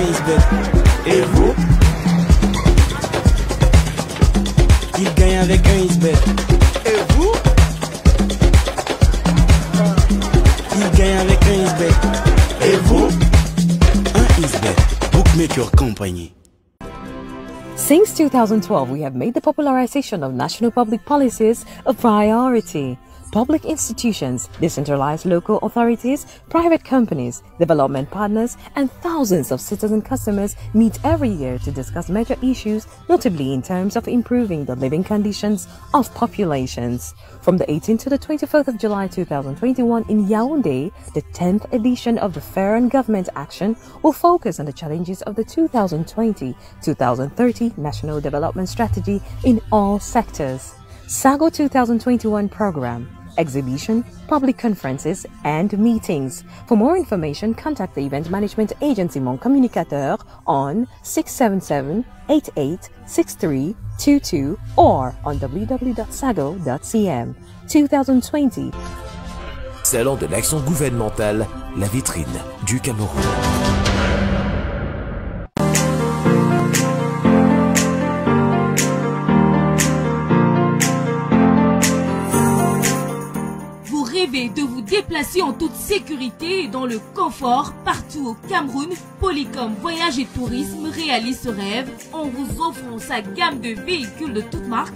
Isbet. Et vous? Il gagne avec un Isbet. Et vous? Il gagne avec un Isbet. Et vous? Un Isbet. Bookmaker Company. Since 2012, we have made the popularization of national public policies a priority. Public institutions, decentralized local authorities, private companies, development partners, and thousands of citizen customers meet every year to discuss major issues, notably in terms of improving the living conditions of populations. From the 18th to the 24th of July 2021 in Yaoundé, the 10th edition of the Fair and Government Action will focus on the challenges of the 2020-2030 National Development Strategy in all sectors. SAGO 2021 program, exhibition, public conferences, and meetings. For more information, contact the Event Management Agency Mon Communicateur on 677-886322 or on www.sago.cm. 2020. Salon de l'action gouvernementale, la vitrine du Cameroun. De vous déplacer en toute sécurité et dans le confort partout au Cameroun, Polycom Voyage et Tourisme réalise ce rêve en vous offrant sa gamme de véhicules de toutes marques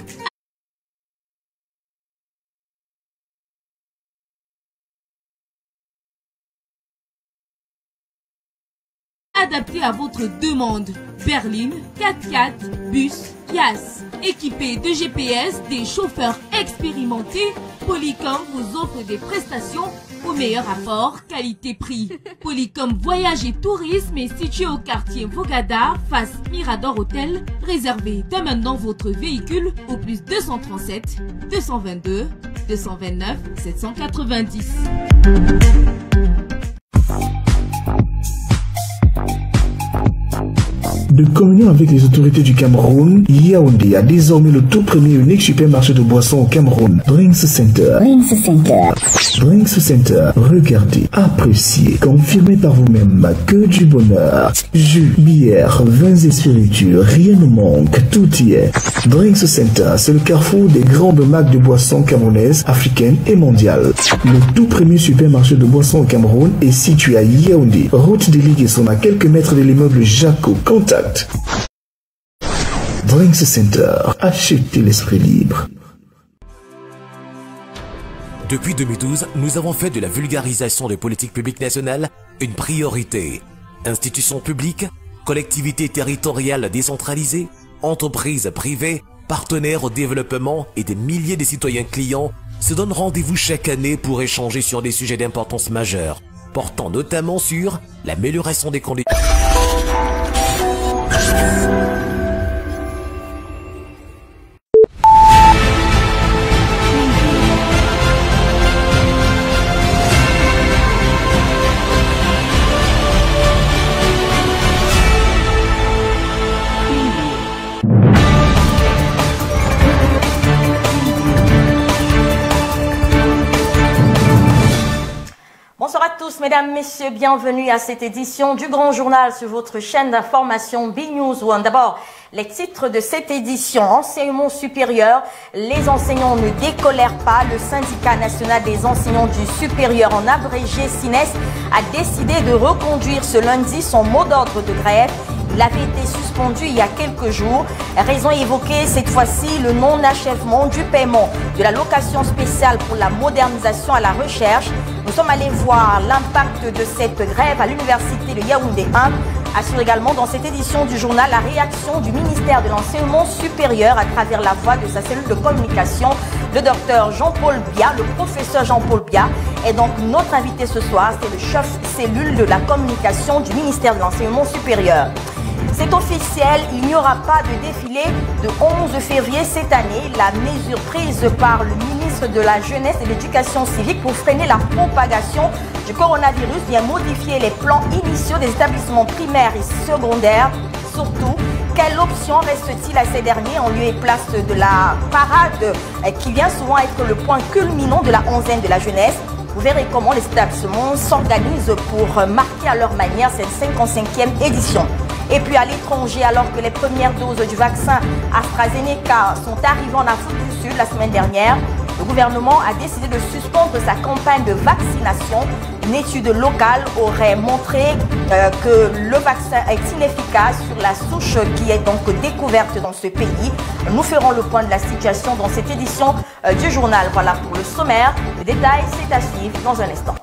adaptés à votre demande. Berline, 4x4, bus, Yas. Équipés de GPS, des chauffeurs expérimentés, Polycom vous offre des prestations au meilleur rapport qualité-prix. Polycom Voyage et Tourisme est situé au quartier Vogada, face Mirador Hôtel. Réservez dès maintenant votre véhicule au plus 237 222 229 790. De communion avec les autorités du Cameroun, Yaoundé a désormais le tout premier et unique supermarché de boissons au Cameroun, Drinks Center. Drinks Center, regardez, appréciez, confirmez par vous-même que du bonheur. Jus, bière, vins et spiritueux, rien ne manque, tout y est. Drinks Center, c'est le carrefour des grandes marques de boissons camerounaises, africaines et mondiales. Le tout premier supermarché de boissons au Cameroun est situé à Yaoundé, route des Ligaisons, à quelques mètres de l'immeuble Jaco. Contact Drinks Center, achetez l'esprit libre. Depuis 2012, nous avons fait de la vulgarisation de politique publique nationale une priorité. Institutions publiques, collectivités territoriales décentralisées, entreprises privées, partenaires au développement et des milliers de citoyens clients se donnent rendez-vous chaque année pour échanger sur des sujets d'importance majeure, portant notamment sur l'amélioration des conditions. Bonsoir à tous, mesdames, messieurs, bienvenue à cette édition du Grand Journal sur votre chaîne d'information B-News One. D'abord, les titres de cette édition. Enseignement supérieur, les enseignants ne décolèrent pas. Le syndicat national des enseignants du supérieur, en abrégé SINES, a décidé de reconduire ce lundi son mot d'ordre de grève. Il avait été suspendu il y a quelques jours. Raison évoquée cette fois-ci, le non-achèvement du paiement de la location spéciale pour la modernisation à la recherche. Nous sommes allés voir l'impact de cette grève à l'université de Yaoundé 1. Assure également dans cette édition du journal la réaction du ministère de l'Enseignement supérieur à travers la voix de sa cellule de communication, le docteur Jean-Paul Bia, le professeur Jean-Paul Bia. Et donc notre invité ce soir, c'est le chef cellule de la communication du ministère de l'Enseignement supérieur. C'est officiel, il n'y aura pas de défilé de 11 février cette année. La mesure prise par le ministre de la Jeunesse et de l'Éducation civique pour freiner la propagation du coronavirus vient modifier les plans initiaux des établissements primaires et secondaires. Surtout, quelle option reste-t-il à ces derniers en lieu et place de la parade qui vient souvent être le point culminant de la onzaine de la jeunesse? Vous verrez comment les établissements s'organisent pour marquer à leur manière cette 55e édition. Et puis à l'étranger, alors que les premières doses du vaccin AstraZeneca sont arrivées en Afrique du Sud la semaine dernière, le gouvernement a décidé de suspendre sa campagne de vaccination. Une étude locale aurait montré que le vaccin est inefficace sur la souche qui est donc découverte dans ce pays. Nous ferons le point de la situation dans cette édition du journal. Voilà pour le sommaire. Le détail, c'est à suivre dans un instant.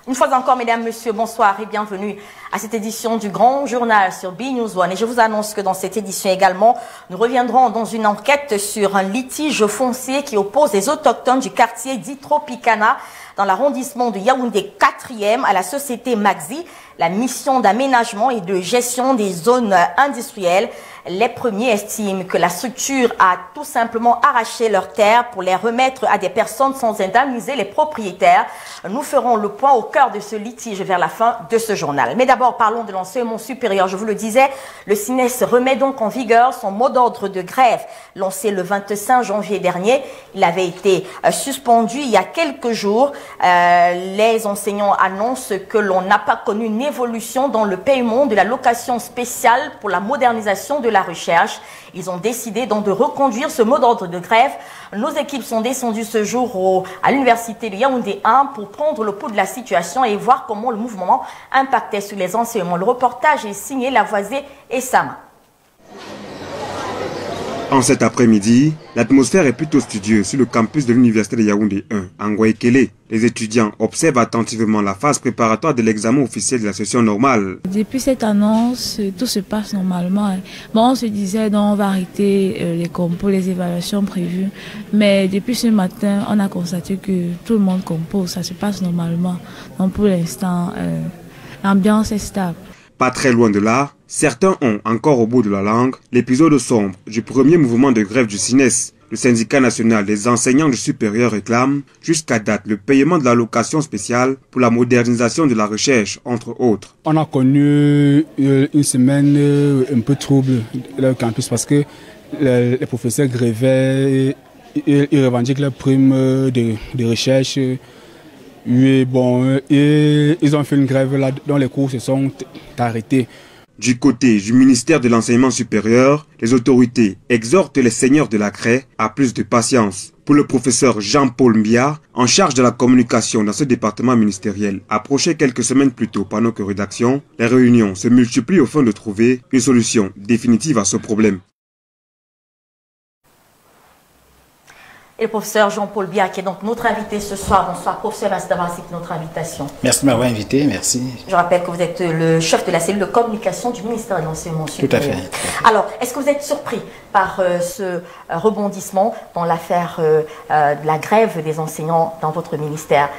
Une fois encore, mesdames, messieurs, bonsoir et bienvenue à cette édition du Grand Journal sur BNews One. Et je vous annonce que dans cette édition également, nous reviendrons dans une enquête sur un litige foncier qui oppose les autochtones du quartier dit Tropicana dans l'arrondissement de Yaoundé 4e à la société Maxi, la mission d'aménagement et de gestion des zones industrielles. Les premiers estiment que la structure a tout simplement arraché leurs terres pour les remettre à des personnes sans indemniser les propriétaires. Nous ferons le point au cœur de ce litige vers la fin de ce journal. Mais d'abord, parlons de l'enseignement supérieur. Je vous le disais, le SINES remet donc en vigueur son mot d'ordre de grève lancé le 25 janvier dernier. Il avait été suspendu il y a quelques jours. Les enseignants annoncent que l'on n'a pas connu une évolution dans le paiement de la location spéciale pour la modernisation de la recherche. Ils ont décidé donc de reconduire ce mot d'ordre de grève. Nos équipes sont descendues ce jour à l'université de Yaoundé 1 pour prendre le pouls de la situation et voir comment le mouvement impactait sur les enseignements. Le reportage est signé Lavoisier et Sama. En cet après-midi, l'atmosphère est plutôt studieuse sur le campus de l'université de Yaoundé 1, à Ngoïkele. Les étudiants observent attentivement la phase préparatoire de l'examen officiel de la session normale. Depuis cette annonce, tout se passe normalement. Bon, on se disait donc on va arrêter les compos, les évaluations prévues. Mais depuis ce matin, on a constaté que tout le monde compose, ça se passe normalement. Donc pour l'instant, l'ambiance est stable. Pas très loin de là, certains ont encore au bout de la langue l'épisode sombre du premier mouvement de grève du SINES. Le syndicat national des enseignants du supérieur réclame jusqu'à date le paiement de l'allocation spéciale pour la modernisation de la recherche, entre autres. On a connu une semaine un peu trouble dans le campus parce que les professeurs grévaient et ils revendiquent leurs primes de recherche. Oui, bon, et ils ont fait une grève là dont les cours se sont arrêtés. Du côté du ministère de l'Enseignement supérieur, les autorités exhortent les seigneurs de la craie à plus de patience. Pour le professeur Jean-Paul Mbia, en charge de la communication dans ce département ministériel, approché quelques semaines plus tôt par nos rédactions, les réunions se multiplient au fin de trouver une solution définitive à ce problème. Et le professeur Jean-Paul Mbia qui est donc notre invité ce soir. Bonsoir professeur, merci d'avoir accepté notre invitation. Merci de m'avoir invité, merci. Je rappelle que vous êtes le chef de la cellule de communication du ministère de l'Enseignement supérieur. Tout à fait. Alors, est-ce que vous êtes surpris par ce rebondissement dans l'affaire de la grève des enseignants dans votre ministère?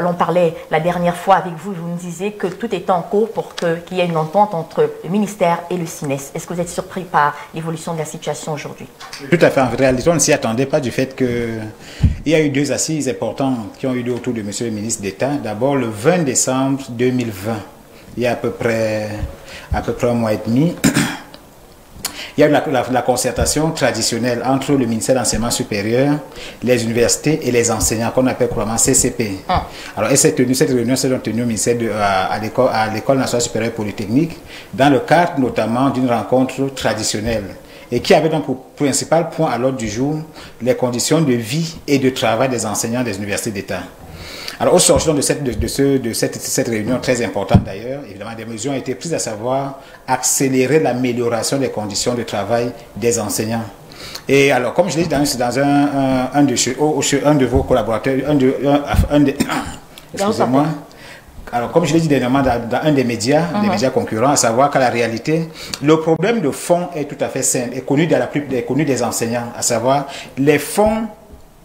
L'on parlait la dernière fois avec vous, vous nous disiez que tout était en cours pour qu'il y ait une entente entre le ministère et le SINES. Est-ce que vous êtes surpris par l'évolution de la situation aujourd'hui? Tout à fait. En réalité, on ne s'y attendait pas du fait qu'il y a eu deux assises importantes qui ont eu lieu autour de M. le ministre d'État. D'abord, le 20 décembre 2020, il y a à peu près un mois et demi, il y a eu la concertation traditionnelle entre le ministère de l'Enseignement supérieur, les universités et les enseignants, qu'on appelle couramment CCP. Alors, cette réunion s'est tenue au ministère à l'École nationale supérieure polytechnique, dans le cadre notamment d'une rencontre traditionnelle, et qui avait donc pour principal point à l'ordre du jour les conditions de vie et de travail des enseignants des universités d'État. Alors, au sortir de cette réunion très importante d'ailleurs, évidemment, des mesures ont été prises, à savoir accélérer l'amélioration des conditions de travail des enseignants. Et alors, comme je l'ai dit dans un de vos collaborateurs, excusez-moi. Alors, comme je l'ai dit dernièrement dans un des médias, des médias concurrents, à savoir qu'à la réalité, le problème de fond est tout à fait simple, est connu des enseignants, à savoir les fonds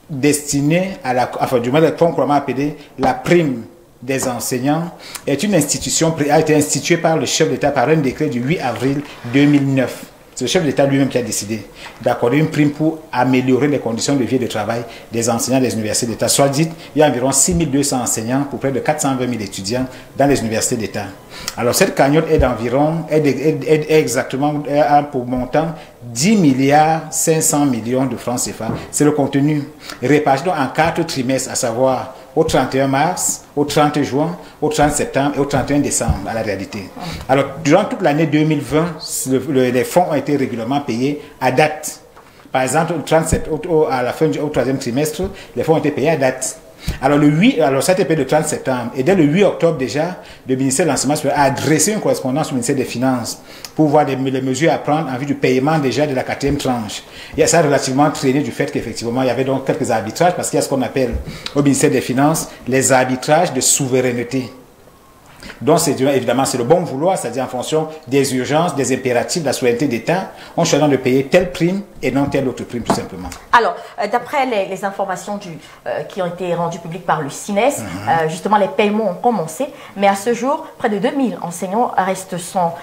destinés à du moins les fonds couramment appelés la prime des enseignants, est une institution a été instituée par le chef d'État par un décret du 8 avril 2009. C'est le chef d'État lui-même qui a décidé d'accorder une prime pour améliorer les conditions de vie et de travail des enseignants des universités d'État. Soit dit, il y a environ 6200 enseignants pour près de 420 000 étudiants dans les universités d'État. Alors cette cagnotte est exactement pour montant 10 milliards 500 millions de francs CFA. C'est le contenu réparti en 4 trimestres, à savoir au 31 mars, au 30 juin, au 30 septembre et au 31 décembre, à la réalité. Alors, durant toute l'année 2020, les fonds ont été régulièrement payés à date. Par exemple, à la fin au 3e trimestre, les fonds ont été payés à date. Alors, ça a été payé le 30 septembre. Et dès le 8 octobre déjà, le ministère de l'Enseignement supérieur a adressé une correspondance au ministère des Finances pour voir les mesures à prendre en vue du paiement déjà de la 4e tranche. Et ça a relativement traîné du fait qu'effectivement, il y avait donc quelques arbitrages, parce qu'il y a ce qu'on appelle au ministère des Finances les arbitrages de souveraineté. Donc, évidemment, c'est le bon vouloir, c'est-à-dire en fonction des urgences, des impératifs de la souveraineté d'État, on choisit de payer telle prime et non telle autre prime, tout simplement. Alors, d'après les informations qui ont été rendues publiques par le CINES, justement, les paiements ont commencé, mais à ce jour, près de 2000 enseignants restent sans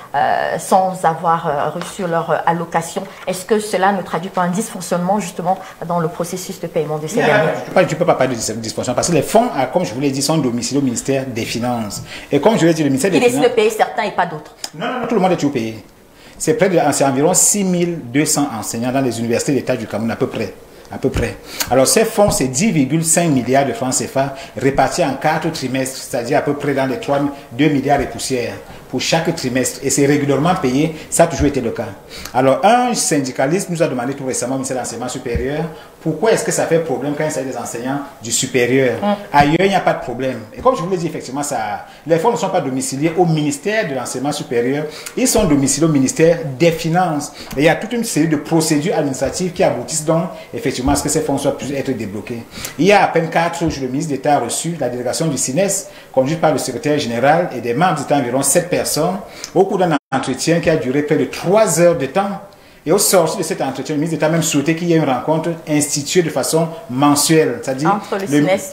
avoir reçu leur allocation. Est-ce que cela ne traduit pas un dysfonctionnement, justement, dans le processus de paiement de ces derniers? Tu ne peux pas parler de dysfonction, parce que les fonds, comme je vous l'ai dit, sont domiciliés au ministère des Finances. Et comme je l'ai dit, le ministère des Finances... Il décide de payer certains et pas d'autres. Non, tout le monde est toujours payé. C'est environ 6200 enseignants dans les universités d'État du Cameroun, à peu près. Alors, ces fonds, c'est 10,5 milliards de francs CFA répartis en 4 trimestres, c'est-à-dire à peu près dans les 2 milliards et poussières pour chaque trimestre. Et c'est régulièrement payé, ça a toujours été le cas. Alors, un syndicaliste nous a demandé tout récemment au ministère de l'Enseignement supérieur, pourquoi est-ce que ça fait problème quand il s'agit des enseignants du supérieur? Ailleurs, il n'y a pas de problème. Et comme je vous l'ai dit, effectivement, les fonds ne sont pas domiciliés au ministère de l'Enseignement supérieur, ils sont domiciliés au ministère des Finances. Et il y a toute une série de procédures administratives qui aboutissent donc, effectivement, à ce que ces fonds puissent être débloqués. Il y a à peine 4 jours, le ministre d'État a reçu la délégation du CINES, conduite par le secrétaire général et des membres d'État, environ 7 personnes, au cours d'un entretien qui a duré près de 3 heures de temps. Et au sortir de cet entretien, le ministre d'État a même souhaité qu'il y ait une rencontre instituée de façon mensuelle, c'est-à-dire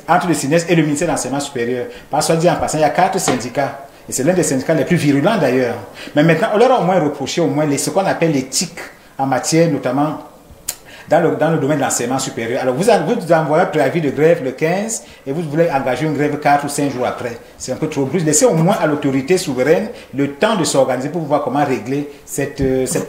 entre le CINES et le ministère de l'Enseignement supérieur. Parce que, dit en passant, il y a 4 syndicats. Et c'est l'un des syndicats les plus virulents d'ailleurs. Mais maintenant, on leur a au moins reproché ce qu'on appelle l'éthique en matière, notamment dans le domaine de l'enseignement supérieur. Alors, vous envoyez un préavis de grève le 15 et vous voulez engager une grève 4 ou 5 jours après. C'est un peu trop brusque. Laissez au moins à l'autorité souveraine le temps de s'organiser pour voir comment régler cette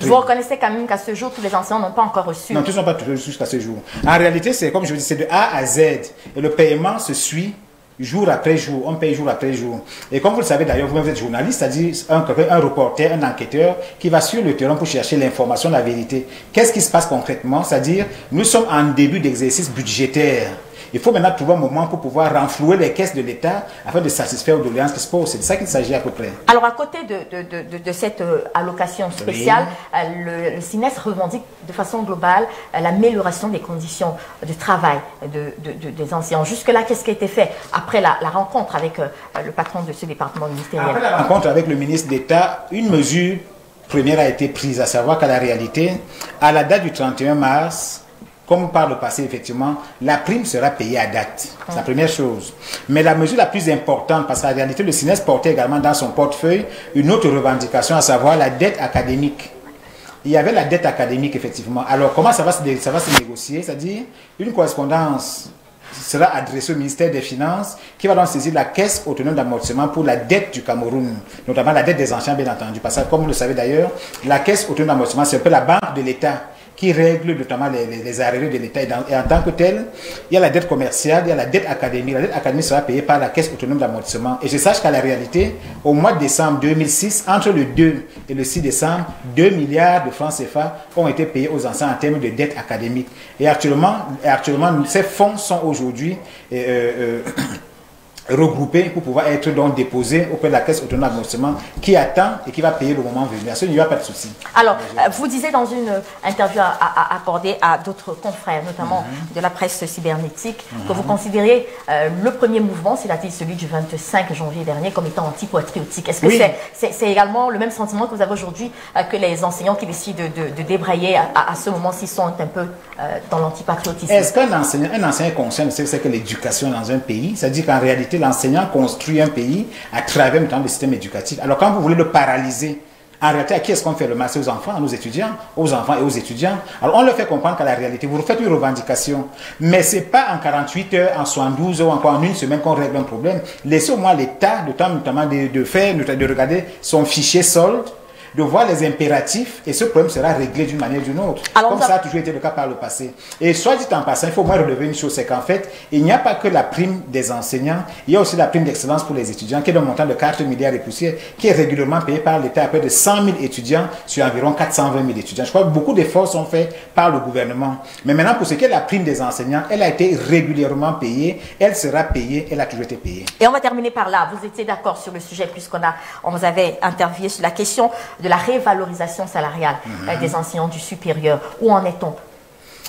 Vous reconnaissez quand même qu'à ce jour, tous les enseignants n'ont pas encore reçu? Non, tous n'ont pas reçu jusqu'à ce jour. En réalité, c'est comme je vous dis, c'est de A à Z. Et le paiement se suit jour après jour, on paye jour après jour. Et comme vous le savez d'ailleurs, vous-même êtes journaliste, c'est-à-dire un reporter, un enquêteur qui va sur le terrain pour chercher l'information, la vérité. Qu'est-ce qui se passe concrètement? C'est-à-dire, nous sommes en début d'exercice budgétaire. Il faut maintenant trouver un moment pour pouvoir renflouer les caisses de l'État afin de satisfaire aux doléances qui se posent. C'est de ça qu'il s'agit à peu près. Alors, à côté de cette allocation spéciale, le CINES revendique de façon globale l'amélioration des conditions de travail des enseignants. Jusque-là, qu'est-ce qui a été fait après la rencontre avec le patron de ce département ministériel? Après la rencontre avec le ministre d'État, une mesure première a été prise, à savoir qu'à la réalité, à la date du 31 mars, comme par le passé, effectivement, la prime sera payée à date. C'est la première chose. Mais la mesure la plus importante, parce qu'en réalité, le CINES portait également dans son portefeuille une autre revendication, à savoir la dette académique. Il y avait la dette académique, effectivement. Alors, comment ça va se négocier? C'est-à-dire, une correspondance sera adressée au ministère des Finances, qui va donc saisir la caisse autonome d'amortissement pour la dette du Cameroun, notamment la dette des enseignants, bien entendu. Parce que, comme vous le savez d'ailleurs, la caisse autonome d'amortissement, c'est un peu la banque de l'État, qui règle notamment les arriérés de l'État. Et en tant que tel, il y a la dette commerciale, il y a la dette académique. La dette académique sera payée par la Caisse autonome d'amortissement. Et je sache qu'à la réalité, au mois de décembre 2006, entre le 2 et le 6 décembre, 2 milliards de francs CFA ont été payés aux enseignants en termes de dette académique. Et actuellement ces fonds sont aujourd'hui regroupés pour pouvoir être donc déposés auprès de la Caisse autonome d'amortissement qui attend et qui va payer le moment venu. À ce niveau, il n'y a pas de souci. Alors, vous disiez dans une interview accordée à d'autres confrères, notamment de la presse cybernétique, que vous considériez le premier mouvement, c'est-à-dire celui du 25 janvier dernier, comme étant anti-patriotique. Est-ce que c'est également le même sentiment que vous avez aujourd'hui que les enseignants qui décident de débrayer à ce moment-ci sont un peu dans l'antipatriotisme? Est-ce qu'un enseignant est conscient de ce que c'est que l'éducation dans un pays? C'est-à-dire qu'en réalité, l'enseignant construit un pays à travers notamment le système éducatif. Alors quand vous voulez le paralyser, en réalité, à qui est-ce qu'on fait le mal? C'est aux enfants, à nos étudiants, aux enfants et aux étudiants. Alors on leur fait comprendre qu'à la réalité, vous faites une revendication, mais ce n'est pas en 48 heures, en 72 heures ou encore en une semaine qu'on règle un problème. Laissez au moins l'État le temps notamment de regarder son fichier solde, de voir les impératifs et ce problème sera réglé d'une manière ou d'une autre. Alors, comme ça a toujours été le cas par le passé. Et soit dit en passant, il faut moins relever une chose, c'est qu'en fait, il n'y a pas que la prime des enseignants, il y a aussi la prime d'excellence pour les étudiants qui est d'un montant de 4 milliards et poussière, qui est régulièrement payé par l'État à près de 100 000 étudiants sur environ 420 000 étudiants. Je crois que beaucoup d'efforts sont faits par le gouvernement. Mais maintenant, pour ce qui est de la prime des enseignants, elle a été régulièrement payée, elle sera payée, elle a toujours été payée. Et on va terminer par là. Vous étiez d'accord sur le sujet puisqu'on vous avait interviewé sur la question de la révalorisation salariale des enseignants du supérieur. Où en est-on?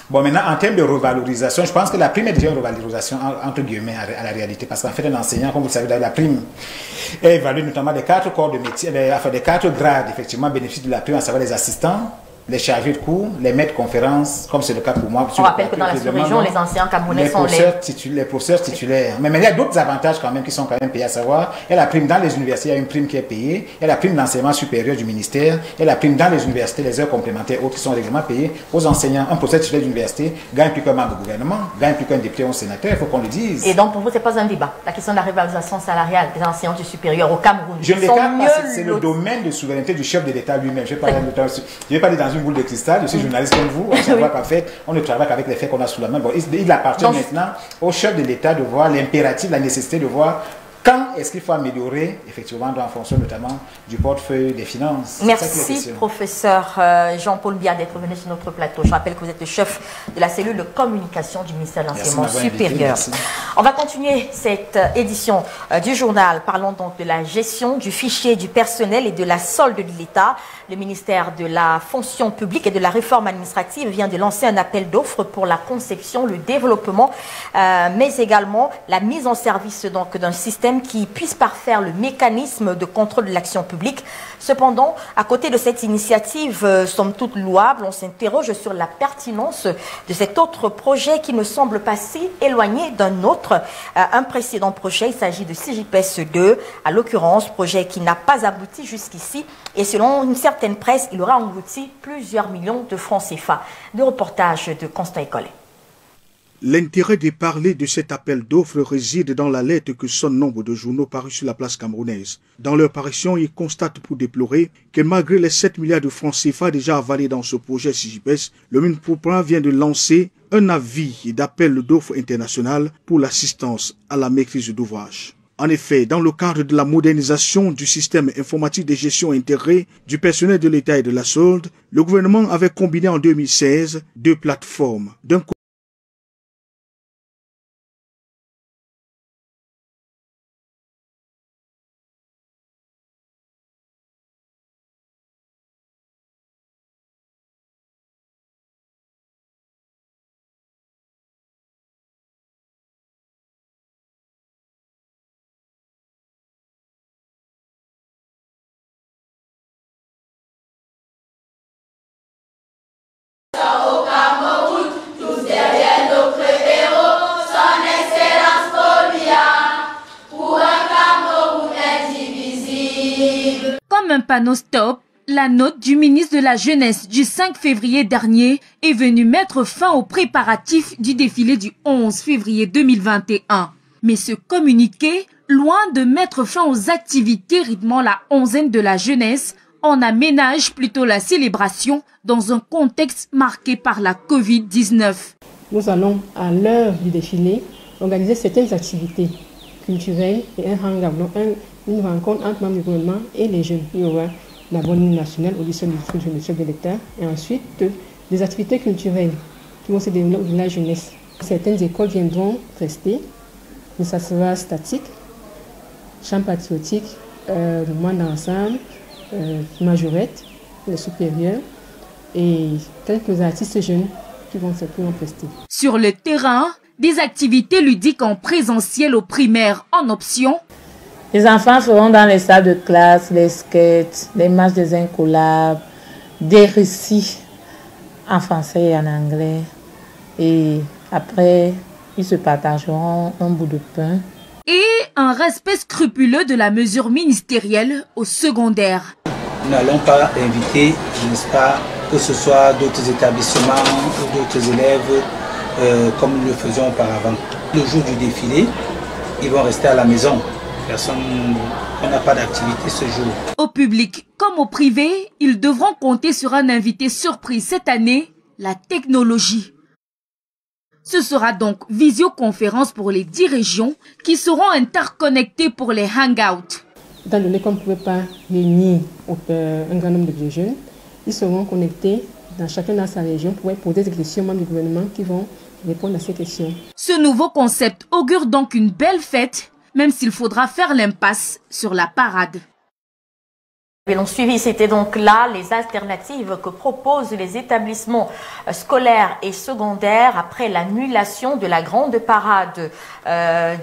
Bon, maintenant, en termes de revalorisation, je pense que la prime est déjà une revalorisation, entre guillemets, à la réalité. Parce qu'en fait, un enseignant, comme vous le savez, la prime est évaluée notamment des 4 corps de métier, enfin, des 4 grades, effectivement, bénéficient de la prime, à savoir les assistants, les chargés de cours, les maîtres de conférences, comme c'est le cas pour moi. On rappelle que dans la sous-région, les enseignants camerounais sont les professeurs titulaires. Mais il y a d'autres avantages quand même qui sont quand même payés, à savoir, il y a la prime dans les universités, il y a une prime qui est payée, il y a la prime d'enseignement supérieur du ministère, il y a la prime dans les universités, les heures complémentaires autres qui sont régulièrement payées aux enseignants. Un professeur titulaire d'université gagne plus qu'un membre du gouvernement, gagne plus qu'un député ou un sénateur, il faut qu'on le dise. Et donc pour vous, ce n'est pas un débat, la question de la révalorisation salariale des enseignants du supérieur au Cameroun. Je ne l'écarte pas, c'est le domaine de souveraineté du chef de l'État lui-même. Je ne vais pas aller dans une boule de cristal, journaliste comme vous, on savoir qu'en fait, on ne travaille qu'avec les faits qu'on a sous la main. Bon, il appartient maintenant au chef de l'État de voir l'impératif, la nécessité de voir quand est-ce qu'il faut améliorer, effectivement, en fonction notamment du portefeuille des finances. Merci, professeur Jean-Paul Mbia, d'être venu sur notre plateau. Je rappelle que vous êtes le chef de la cellule de communication du ministère de l'Enseignement supérieur. On va continuer cette édition du journal. Parlons donc de la gestion du fichier du personnel et de la solde de l'État. Le ministère de la fonction publique et de la réforme administrative vient de lancer un appel d'offres pour la conception, le développement, mais également la mise en service donc d'un système qui puisse parfaire le mécanisme de contrôle de l'action publique. Cependant, à côté de cette initiative, somme toute louable, on s'interroge sur la pertinence de cet autre projet qui ne semble pas si éloigné d'un autre. Un précédent projet, il s'agit de CJPS 2, à l'occurrence, projet qui n'a pas abouti jusqu'ici. Et selon une certaine presse, il aura englouti plusieurs millions de francs CFA. Le reportage de Constant Écollet. L'intérêt de parler de cet appel d'offres réside dans la lettre que son nombre de journaux parus sur la place camerounaise. Dans leur parution, ils constatent pour déplorer que malgré les 7 milliards de francs CFA déjà avalés dans ce projet CJPS, le MINPOPRA vient de lancer un avis d'appel d'offres international pour l'assistance à la maîtrise d'ouvrage. En effet, dans le cadre de la modernisation du système informatique de gestion intégrée du personnel de l'État et de la solde, le gouvernement avait combiné en 2016 deux plateformes. D'un Comme un panneau stop, la note du ministre de la Jeunesse du 5 février dernier est venue mettre fin aux préparatifs du défilé du 11 février 2021. Mais ce communiqué, loin de mettre fin aux activités rythmant la onzaine de la jeunesse, en aménage plutôt la célébration dans un contexte marqué par la Covid-19. Nous allons, à l'heure du défilé, organiser certaines activités culturelles et un hangout, donc une rencontre entre membres du gouvernement et les jeunes. Il y aura d'abord l'hymne national, audition du chef de l'État, et ensuite des activités culturelles qui vont se dérouler au de la jeunesse. Certaines écoles viendront rester, mais ça sera statique, chant patriotique, mouvement d'ensemble, majorette, les supérieurs, et quelques artistes jeunes qui vont rester. Sur le terrain, des activités ludiques en présentiel au primaire en option. Les enfants feront dans les salles de classe les sketchs, les matchs des incollables, des récits en français et en anglais. Et après, ils se partageront un bout de pain. Et un respect scrupuleux de la mesure ministérielle au secondaire. Nous n'allons pas inviter, n'est-ce pas, que ce soit d'autres établissements ou d'autres élèves comme nous le faisions auparavant. Le jour du défilé, ils vont rester à la maison. personnes, on n'a pas d'activité ce jour. Au public comme au privé, ils devront compter sur un invité surprise cette année, la technologie. Ce sera donc visioconférence pour les 10 régions qui seront interconnectées pour les hangouts. Étant donné qu'on ne pouvait pas réunir un grand nombre de jeunes, ils seront connectés dans chacun dans sa région pour poser des questions aux membres du gouvernement qui vont répondre à ces questions. Ce nouveau concept augure donc une belle fête, même s'il faudra faire l'impasse sur la parade. Et l'on suivi, c'était donc là les alternatives que proposent les établissements scolaires et secondaires après l'annulation de la grande parade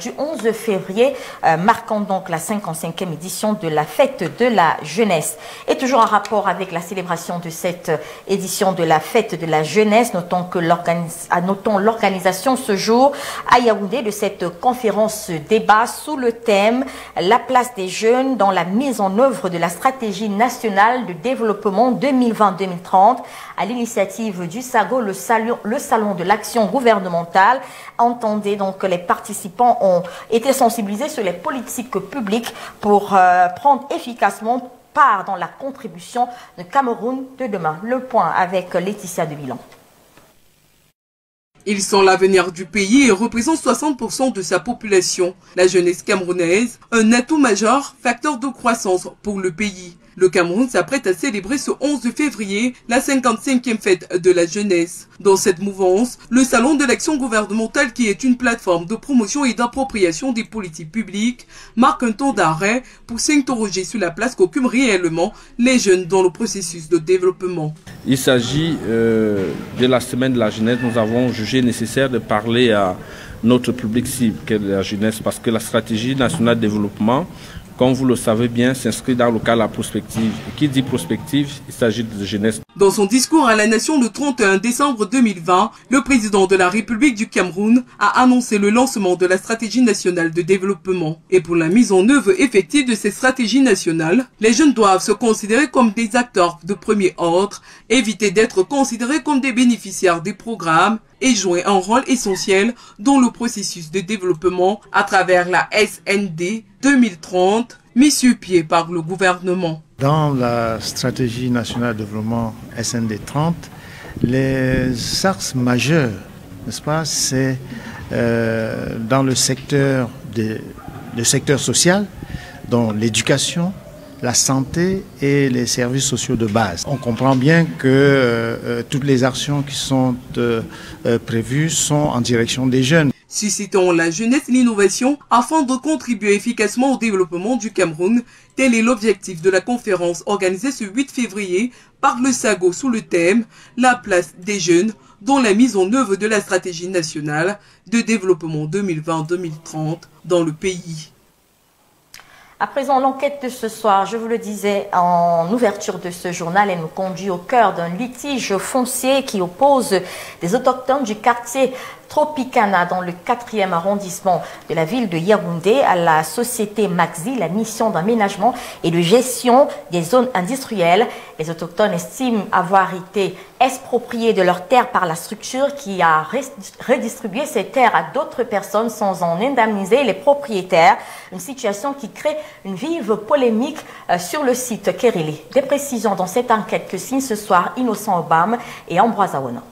du 11 février, marquant donc la 55e édition de la fête de la jeunesse. Et toujours en rapport avec la célébration de cette édition de la fête de la jeunesse, notons l'organisation ce jour à Yaoundé de cette conférence débat sous le thème « La place des jeunes dans la mise en œuvre de la stratégie nationale de développement 2020-2030 à l'initiative du SAGO, le salon de l'action gouvernementale. Entendez donc que les participants ont été sensibilisés sur les politiques publiques pour prendre efficacement part dans la contribution de Cameroun de demain. Le point avec Laetitia de Milan. Ils sont l'avenir du pays et représentent 60% de sa population. La jeunesse camerounaise, un atout majeur, facteur de croissance pour le pays. Le Cameroun s'apprête à célébrer ce 11 février la 55e fête de la jeunesse. Dans cette mouvance, le Salon de l'action gouvernementale, qui est une plateforme de promotion et d'appropriation des politiques publiques, marque un temps d'arrêt pour s'interroger sur la place qu'occupent réellement les jeunes dans le processus de développement. Il s'agit de la semaine de la jeunesse. Nous avons jugé nécessaire de parler à notre public cible, qui est la jeunesse, parce que la stratégie nationale de développement, comme vous le savez bien, s'inscrit dans le cadre de la prospective. Et qui dit prospective, il s'agit de jeunesse. Dans son discours à la nation le 31 décembre 2020, le président de la République du Cameroun a annoncé le lancement de la stratégie nationale de développement. Et pour la mise en œuvre effective de cette stratégie nationale, les jeunes doivent se considérer comme des acteurs de premier ordre, éviter d'être considérés comme des bénéficiaires des programmes et jouer un rôle essentiel dans le processus de développement à travers la SND 2030 mise sur pied par le gouvernement. Dans la stratégie nationale de développement SND 30, les axes majeurs, n'est-ce pas, c'est dans le secteur social, dans l'éducation, la santé et les services sociaux de base. On comprend bien que toutes les actions qui sont prévues sont en direction des jeunes. Suscitant la jeunesse et l'innovation afin de contribuer efficacement au développement du Cameroun, tel est l'objectif de la conférence organisée ce 8 février par le SAGO sous le thème « La place des jeunes dans la mise en œuvre de la stratégie nationale de développement 2020-2030 dans le pays ». À présent, l'enquête de ce soir, je vous le disais en ouverture de ce journal, elle nous conduit au cœur d'un litige foncier qui oppose des autochtones du quartier Tropicana dans le 4e arrondissement de la ville de Yaoundé à la société Maxi, la mission d'aménagement et de gestion des zones industrielles. Les autochtones estiment avoir été expropriés de leurs terres par la structure qui a redistribué ces terres à d'autres personnes sans en indemniser les propriétaires. Une situation qui crée une vive polémique sur le site Kérilé. Des précisions dans cette enquête que signent ce soir Innocent Obama et Ambroise Awana.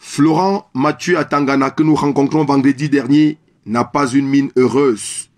Florent Mathieu Atangana, que nous rencontrons vendredi dernier, n'a pas une mine heureuse.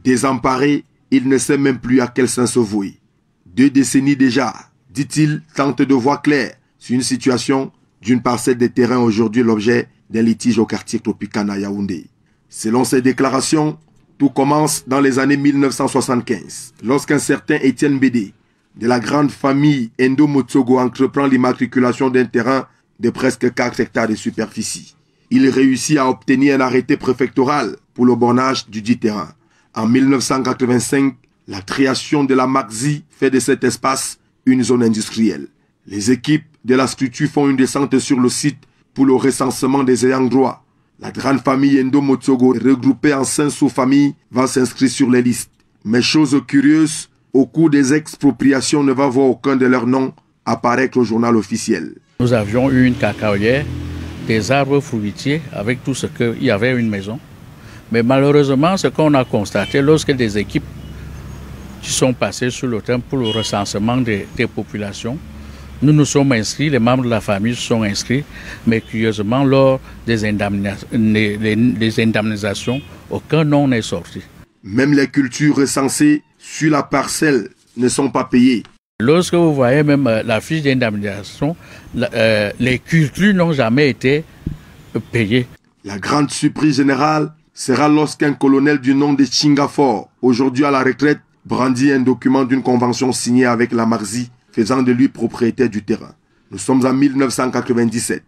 Désemparé, il ne sait même plus à quel sens se vouer. 2 décennies déjà, dit-il, tente de voir clair sur une situation d'une parcelle de terrain aujourd'hui l'objet d'un litige au quartier Tropicana à Yaoundé. Selon ses déclarations, tout commence dans les années 1975, lorsqu'un certain Étienne Bédé, de la grande famille Endo Motsogo, entreprend l'immatriculation d'un terrain de presque 4 hectares de superficie. Il réussit à obtenir un arrêté préfectoral pour le bornage du dit terrain. En 1985, la création de la Maxi fait de cet espace une zone industrielle. Les équipes de la structure font une descente sur le site pour le recensement des ayants droit. La grande famille Endo Motsogo, regroupée en 5 sous-familles, va s'inscrire sur les listes. Mais chose curieuse, au cours des expropriations, ne va voir aucun de leurs noms apparaître au journal officiel. Nous avions eu une cacaolière, des arbres fruitiers avec tout ce qu'il y avait, une maison. Mais malheureusement, ce qu'on a constaté, lorsque des équipes qui sont passées sur le terrain pour le recensement des populations, nous nous sommes inscrits, les membres de la famille se sont inscrits, mais curieusement, lors des indemnisations, aucun nom n'est sorti. Même les cultures recensées sur la parcelle ne sont pas payées. Lorsque vous voyez même la fiche d'indemnisation, les cultures n'ont jamais été payées. La grande surprise générale sera lorsqu'un colonel du nom de Chingafor, aujourd'hui à la retraite, brandit un document d'une convention signée avec la Marzi, faisant de lui propriétaire du terrain. Nous sommes en 1997.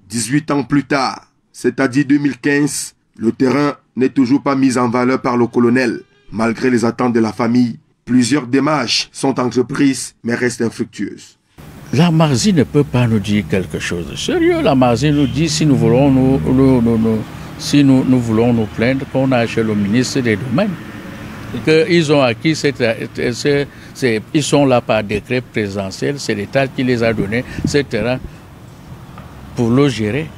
18 ans plus tard, c'est-à-dire 2015, le terrain n'est toujours pas mis en valeur par le colonel. Malgré les attentes de la famille, plusieurs démarches sont entreprises mais restent infructueuses. La Marzi ne peut pas nous dire quelque chose de sérieux. La Marzi nous dit si nous voulons nous plaindre qu'on a chez le ministre des Domaines. Qu'ils ont acquis, ils sont là par décret présidentiel, c'est l'État qui les a donné ce terrain pour le gérer.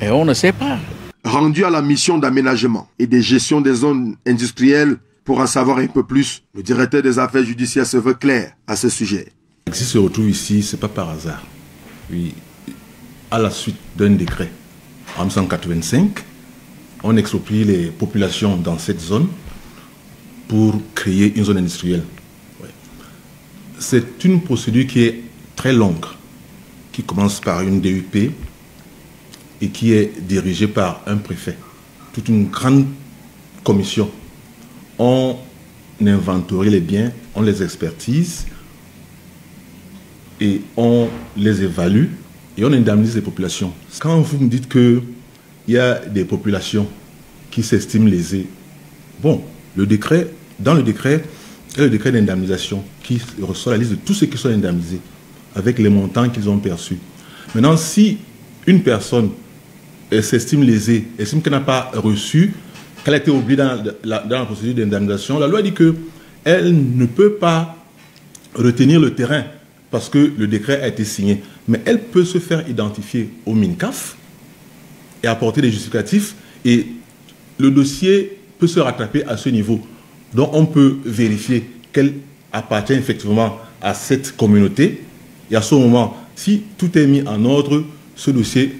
Et on ne sait pas. Rendu à la mission d'aménagement et de gestion des zones industrielles, pour en savoir un peu plus, le directeur des affaires judiciaires se veut clair à ce sujet. Si se retrouve ici, ce n'est pas par hasard. Oui, à la suite d'un décret en 1985, on exproprie les populations dans cette zone pour créer une zone industrielle. Ouais. C'est une procédure qui est très longue, qui commence par une DUP et qui est dirigée par un préfet. Toute une grande commission. On inventorie les biens, on les expertise et on les évalue et on indemnise les populations. Quand vous me dites qu'il y a des populations qui s'estiment lésées, bon, dans le décret, il y a le décret d'indemnisation qui reçoit la liste de tous ceux qui sont indemnisés avec les montants qu'ils ont perçus. Maintenant, si une personne s'estime lésée, estime qu'elle n'a pas reçu, qu'elle a été oubliée dans la procédure d'indemnisation, la loi dit qu'elle ne peut pas retenir le terrain parce que le décret a été signé. Mais elle peut se faire identifier au MINCAF et apporter des justificatifs et le dossier peut se rattraper à ce niveau. Donc on peut vérifier qu'elle appartient effectivement à cette communauté et à ce moment, si tout est mis en ordre, ce dossier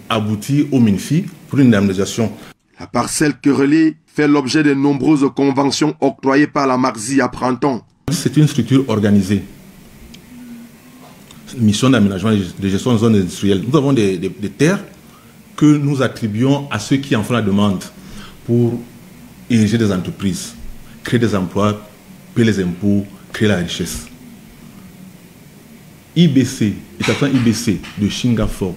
aboutit au MINFI pour une indemnisation. La parcelle querellée fait l'objet de nombreuses conventions octroyées par la Marzi à Printemps. C'est une structure organisée. Mission d'aménagement et de gestion de zones industrielles. Nous avons des terres que nous attribuons à ceux qui en font la demande pour ériger des entreprises, créer des emplois, payer les impôts, créer la richesse. IBC, l'établissement IBC de Chingafor,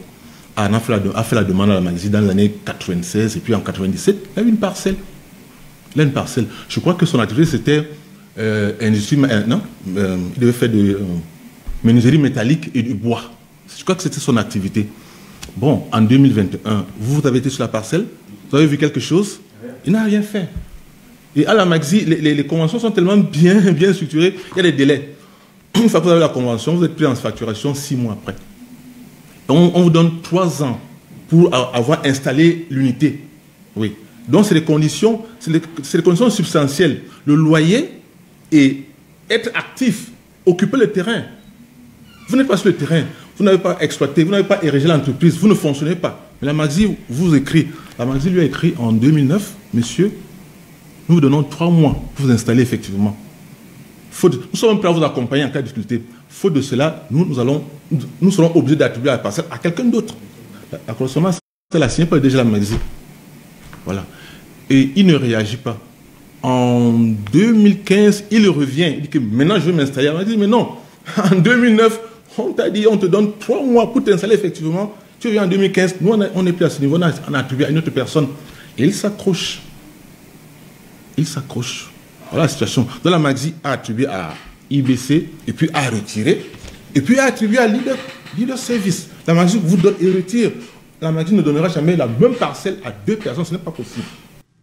a fait la demande à la Marzi dans les années 96 et puis en 97, il a eu une parcelle. Il a une parcelle. Je crois que son activité c'était industrie, il devait faire de menuiserie métallique et du bois. Je crois que c'était son activité. Bon, en 2021, vous avez été sur la parcelle, vous avez vu quelque chose, il n'a rien fait. Et à la Marzi, les conventions sont tellement bien structurées, il y a des délais. Une fois que vous avez la convention, vous êtes pris en facturation 6 mois après. On vous donne 3 ans pour avoir installé l'unité. Oui. Donc c'est les conditions substantielles. Le loyer et être actif, occuper le terrain. Vous n'êtes pas sur le terrain, vous n'avez pas exploité, vous n'avez pas érigé l'entreprise, vous ne fonctionnez pas. Mais la Marzi vous écrit. La Marzi lui a écrit en 2009, monsieur, nous vous donnons 3 mois pour vous installer effectivement. Nous sommes prêts à vous accompagner en cas de difficulté. Faute de cela, nous serons obligés d'attribuer la parcelle à quelqu'un d'autre. La consommation, c'est la signée par déjà la Marzi. Voilà. Et il ne réagit pas. En 2015, il revient. Il dit que maintenant je veux m'installer. On a dit, mais non. En 2009, on t'a dit, on te donne 3 mois pour t'installer effectivement. Tu viens en 2015. Nous, on n'est plus à ce niveau. On a attribué à une autre personne. Et il s'accroche. Il s'accroche. Voilà la situation. Donc la Marzi a attribué à IBC et puis a retiré. Et puis a attribué à leader service. La Marzi vous donne et retire. La Marzi ne donnera jamais la même parcelle à 2 personnes. Ce n'est pas possible.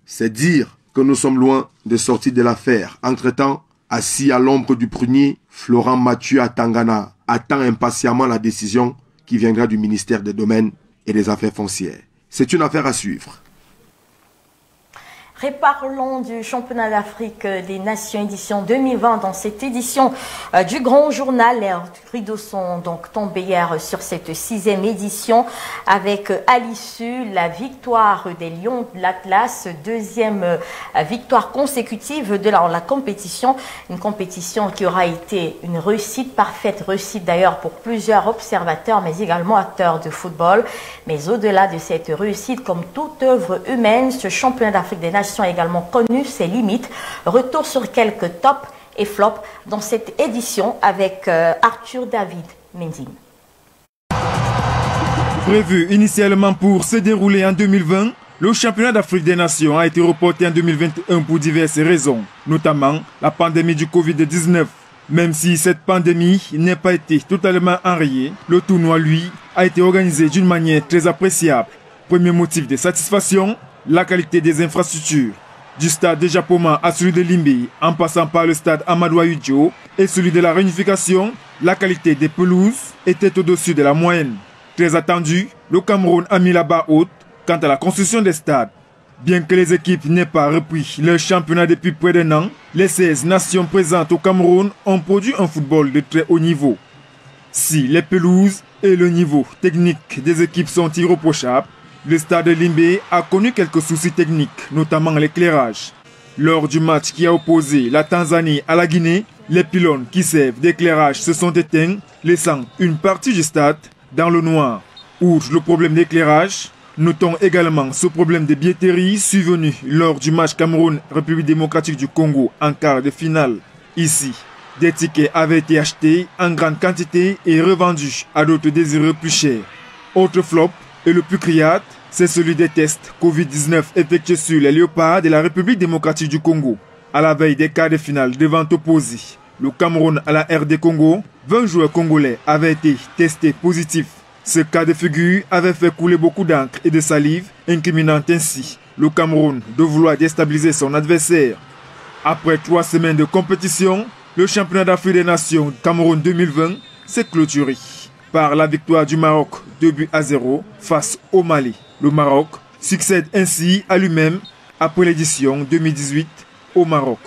C'est dire que nous sommes loin de sortir de l'affaire. Entre-temps, assis à l'ombre du prunier, Florent Mathieu à Tangana attend impatiemment la décision qui viendra du ministère des Domaines et des Affaires foncières. C'est une affaire à suivre. Reparlons du championnat d'Afrique des Nations édition 2020. Dans cette édition du Grand Journal, les rideaux sont donc tombés hier sur cette 6e édition avec à l'issue la victoire des Lions de l'Atlas, deuxième victoire consécutive de la compétition. Une compétition qui aura été une réussite, parfaite réussite d'ailleurs pour plusieurs observateurs mais également acteurs de football. Mais au-delà de cette réussite, comme toute œuvre humaine, ce championnat d'Afrique des Nations a également connu ses limites. Retour sur quelques tops et flops dans cette édition avec Arthur David Mendine. Prévu initialement pour se dérouler en 2020, le championnat d'Afrique des Nations a été reporté en 2021 pour diverses raisons, notamment la pandémie du Covid-19. Même si cette pandémie n'a pas été totalement enrayée, le tournoi, lui, a été organisé d'une manière très appréciable. Premier motif de satisfaction, la qualité des infrastructures. Du stade de Japoma à celui de Limbe, en passant par le stade Amadou Ahidjo et celui de la Réunification, la qualité des pelouses était au-dessus de la moyenne. Très attendu, le Cameroun a mis la barre haute quant à la construction des stades. Bien que les équipes n'aient pas repris leur championnat depuis près d'un an, les 16 nations présentes au Cameroun ont produit un football de très haut niveau. Si les pelouses et le niveau technique des équipes sont irréprochables, le stade de Limbe a connu quelques soucis techniques, notamment l'éclairage. Lors du match qui a opposé la Tanzanie à la Guinée, les pylônes qui servent d'éclairage se sont éteints, laissant une partie du stade dans le noir. Outre le problème d'éclairage, notons également ce problème de billetterie survenu lors du match Cameroun-République démocratique du Congo en quart de finale. Ici, des tickets avaient été achetés en grande quantité et revendus à d'autres désireux plus chers. Autre flop, et le plus criard, c'est celui des tests Covid-19 effectués sur les léopards de la République démocratique du Congo. À la veille des quarts de finale devant opposés le Cameroun à la RD Congo, 20 joueurs congolais avaient été testés positifs. Ce cas de figure avait fait couler beaucoup d'encre et de salive, incriminant ainsi le Cameroun de vouloir déstabiliser son adversaire. Après 3 semaines de compétition, le championnat d'Afrique des Nations Cameroun 2020 s'est clôturé par la victoire du Maroc 2-0 face au Mali. Le Maroc succède ainsi à lui-même après l'édition 2018 au Maroc.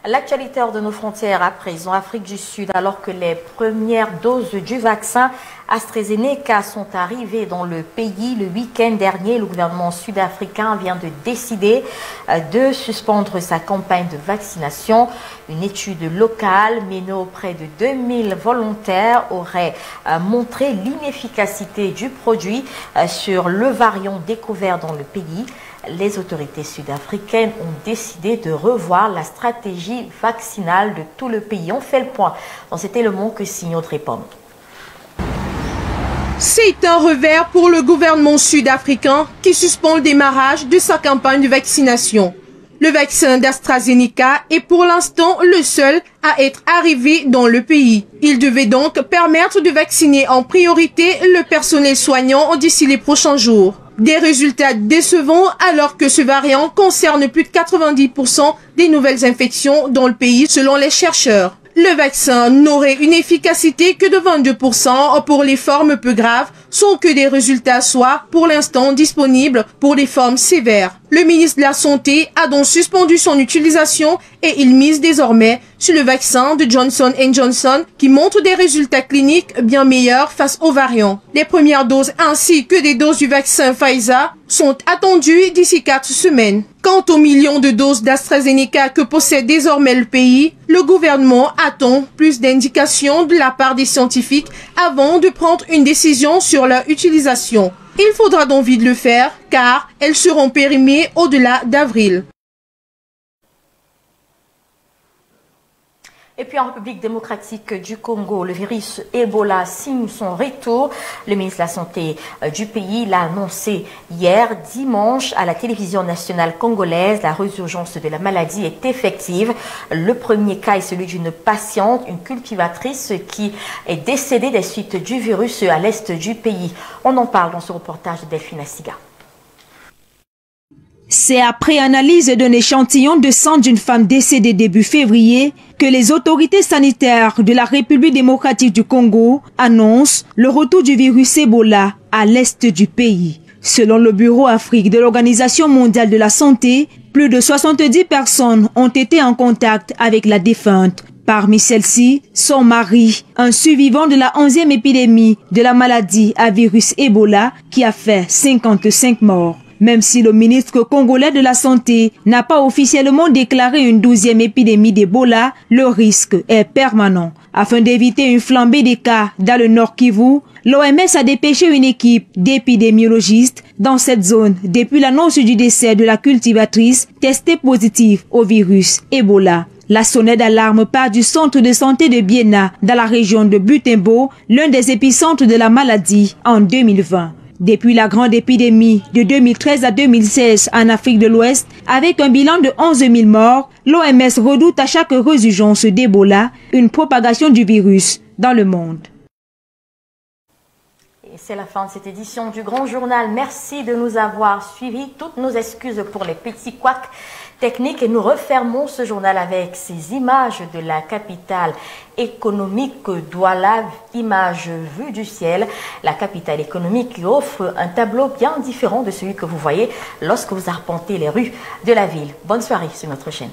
L'actualité hors de nos frontières à présent, Afrique du Sud, alors que les premières doses du vaccin AstraZeneca sont arrivées dans le pays le week-end dernier, le gouvernement sud-africain vient de décider de suspendre sa campagne de vaccination. Une étude locale menée auprès de 2000 volontaires aurait montré l'inefficacité du produit sur le variant découvert dans le pays. Les autorités sud-africaines ont décidé de revoir la stratégie vaccinale de tout le pays. On fait le point dans cet élément que signe Audrey Pomme. C'est un revers pour le gouvernement sud-africain qui suspend le démarrage de sa campagne de vaccination. Le vaccin d'AstraZeneca est pour l'instant le seul à être arrivé dans le pays. Il devait donc permettre de vacciner en priorité le personnel soignant d'ici les prochains jours. Des résultats décevants alors que ce variant concerne plus de 90% des nouvelles infections dans le pays selon les chercheurs. Le vaccin n'aurait une efficacité que de 22% pour les formes peu graves, sans que des résultats soient pour l'instant disponibles pour les formes sévères. Le ministre de la Santé a donc suspendu son utilisation et il mise désormais sur le vaccin de Johnson & Johnson qui montre des résultats cliniques bien meilleurs face aux variants. Les premières doses ainsi que des doses du vaccin Pfizer sont attendues d'ici 4 semaines. Quant aux millions de doses d'AstraZeneca que possède désormais le pays, le gouvernement attend plus d'indications de la part des scientifiques avant de prendre une décision sur leur utilisation. Il faudra donc vite le faire car elles seront périmées au-delà d'avril. Et puis en République démocratique du Congo, le virus Ebola signe son retour. Le ministre de la Santé du pays l'a annoncé hier dimanche à la télévision nationale congolaise. La résurgence de la maladie est effective. Le premier cas est celui d'une patiente, une cultivatrice qui est décédée des suites du virus à l'est du pays. On en parle dans ce reportage de Delphine Assiga. C'est après analyse d'un échantillon de sang d'une femme décédée début février que les autorités sanitaires de la République démocratique du Congo annoncent le retour du virus Ebola à l'est du pays. Selon le Bureau Afrique de l'Organisation mondiale de la santé, plus de 70 personnes ont été en contact avec la défunte. Parmi celles-ci, son mari, un survivant de la 11e épidémie de la maladie à virus Ebola qui a fait 55 morts. Même si le ministre congolais de la Santé n'a pas officiellement déclaré une 12e épidémie d'Ebola, le risque est permanent. Afin d'éviter une flambée des cas dans le Nord Kivu, l'OMS a dépêché une équipe d'épidémiologistes dans cette zone depuis l'annonce du décès de la cultivatrice testée positive au virus Ebola. La sonnette d'alarme part du centre de santé de Biena dans la région de Butembo, l'un des épicentres de la maladie en 2020. Depuis la grande épidémie de 2013 à 2016 en Afrique de l'Ouest, avec un bilan de 11 000 morts, l'OMS redoute à chaque résurgence d'Ebola une propagation du virus dans le monde. Et c'est la fin de cette édition du Grand Journal. Merci de nous avoir suivis. Toutes nos excuses pour les petits couacs techniques. Et nous refermons ce journal avec ces images de la capitale économique Douala, images vues du ciel. La capitale économique qui offre un tableau bien différent de celui que vous voyez lorsque vous arpentez les rues de la ville. Bonne soirée sur notre chaîne.